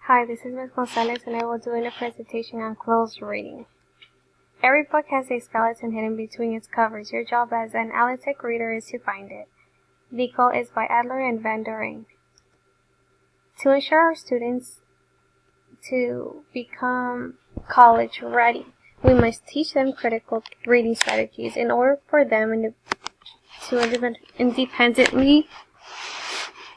Hi, this is Ms. Gonzalez and I will do a presentation on closed reading. Every book has a skeleton hidden between its covers. Your job as an analytic reader is to find it. The quote is by Adler and Van Doren. To ensure our students to become college ready, we must teach them critical reading strategies in order for them to independently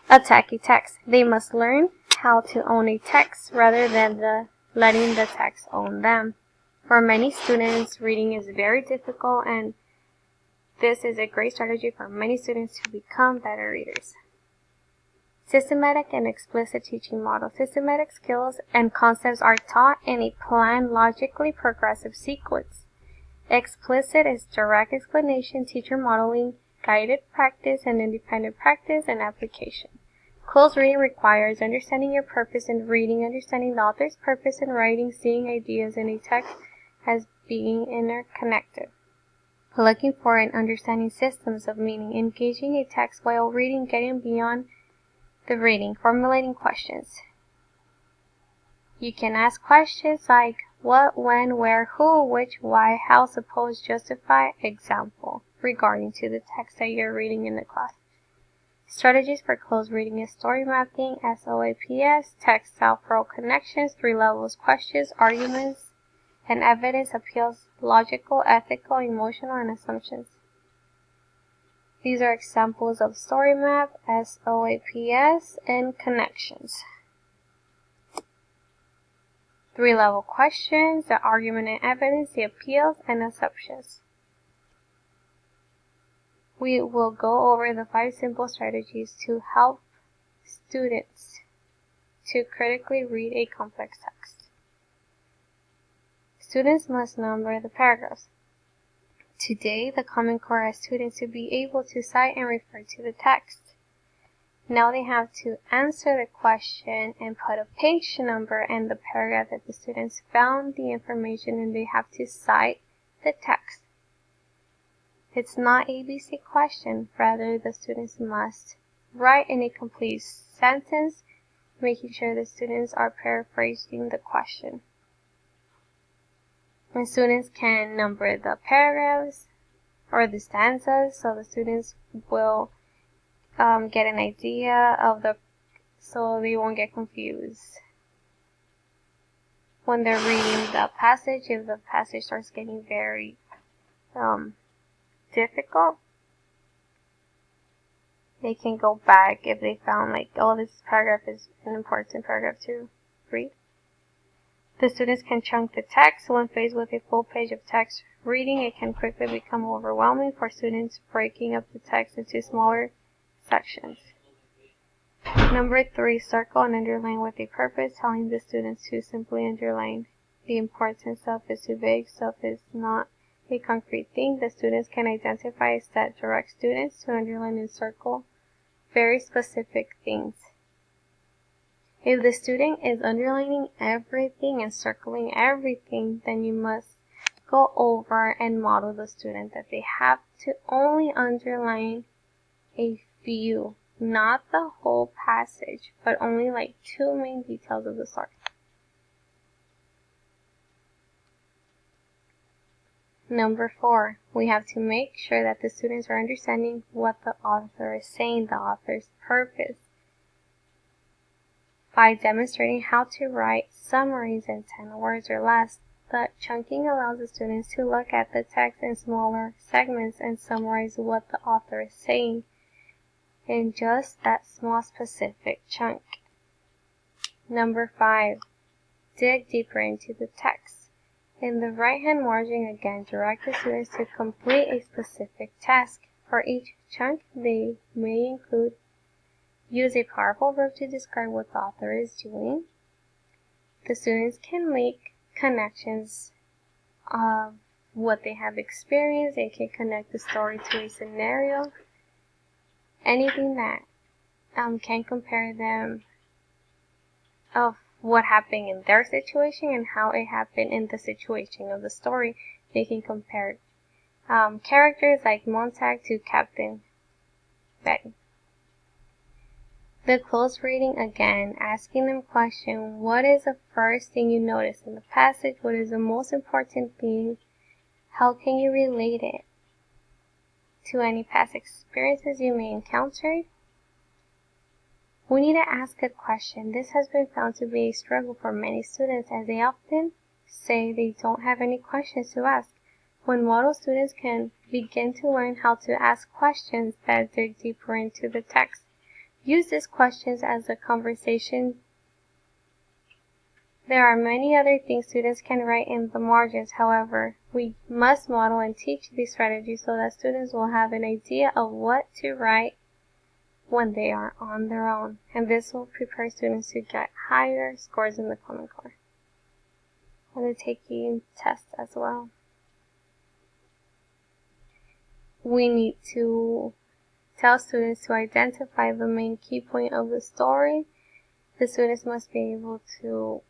attack a text. They must learn how to own a text rather than letting the text own them. For many students, reading is very difficult, and this is a great strategy for many students to become better readers. Systematic and explicit teaching model. Systematic skills and concepts are taught in a planned, logically progressive sequence. Explicit is direct explanation, teacher modeling, guided practice, and independent practice and application. Closed reading requires understanding your purpose in reading, understanding the author's purpose in writing, seeing ideas in a text as being interconnected, looking for and understanding systems of meaning, engaging a text while reading, getting beyond the reading, formulating questions. You can ask questions like what, when, where, who, which, why, how, suppose, justify, example, regarding to the text that you're reading in the class. Strategies for closed reading is story mapping, SOAPs, text self-role connections, 3 levels questions, arguments, and evidence appeals, logical, ethical, emotional, and assumptions. These are examples of story map, SOAPs, and connections. 3-level questions, the argument and evidence, the appeals, and assumptions. We will go over the 5 simple strategies to help students to critically read a complex text. Students must number the paragraphs. Today, the Common Core asks students to be able to cite and refer to the text. Now they have to answer the question and put a page number and the paragraph that the students found the information, and they have to cite the text. It's not an ABC question, rather the students must write in a complete sentence, making sure the students are paraphrasing the question. And students can number the paragraphs or the stanzas, so the students will get an idea of so they won't get confused when they're reading the passage. If the passage starts getting very difficult, they can go back if they found like, oh, this paragraph is an important paragraph to read. The students can chunk the text. When faced with a full page of text reading, it can quickly become overwhelming for students, breaking up the text into smaller sections. Number 3, circle and underline with a purpose, telling the students to simply underline. The important stuff is too vague, stuff is not a concrete thing. The students can identify a set direct students to underline and circle very specific things. If the student is underlining everything and circling everything, then you must go over and model the student that they have to only underline a few, not the whole passage, but only like 2 main details of the story. Number 4, we have to make sure that the students are understanding what the author is saying, the author's purpose, by demonstrating how to write summaries in 10 words or less. The chunking allows the students to look at the text in smaller segments and summarize what the author is saying in just that small specific chunk. Number 5, dig deeper into the text. In the right-hand margin, again, direct the students to complete a specific task. For each chunk, they may use a powerful verb to describe what the author is doing. The students can make connections of what they have experienced. They can connect the story to a scenario. Anything that can compare them of what happened in their situation and how it happened in the situation of the story. They can compare characters like Montag to Captain Betty. The close reading again, asking them question, what is the first thing you notice in the passage? What is the most important thing? How can you relate it to any past experiences you may encounter? We need to ask a question. This has been found to be a struggle for many students, as they often say they don't have any questions to ask. When model students can begin to learn how to ask questions that dig deeper into the text. Use these questions as a conversation. There are many other things students can write in the margins. However, we must model and teach these strategies so that students will have an idea of what to write when they are on their own. And this will prepare students to get higher scores in the Common Core and the taking tests as well. We need to tell students to identify the main key point of the story. The students must be able to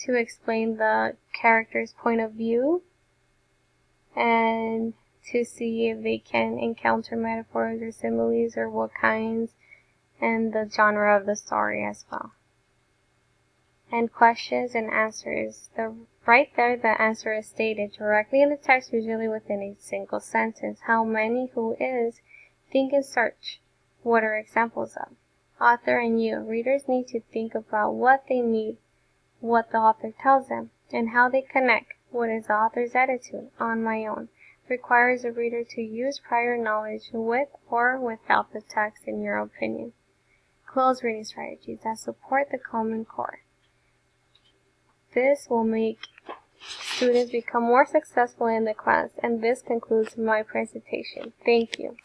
explain the character's point of view and to see if they can encounter metaphors or similes or what kinds, and the genre of the story as well. And questions and answers. Right there, the answer is stated directly in the text, usually within a single sentence. How, many, who, is, think and search. What are examples of? Author and you. Readers need to think about what they need, what the author tells them, and how they connect. What is the author's attitude? On my own. Requires the reader to use prior knowledge with or without the text, in your opinion. Close reading strategies that support the Common Core. This will make students become more successful in the class, and this concludes my presentation. Thank you.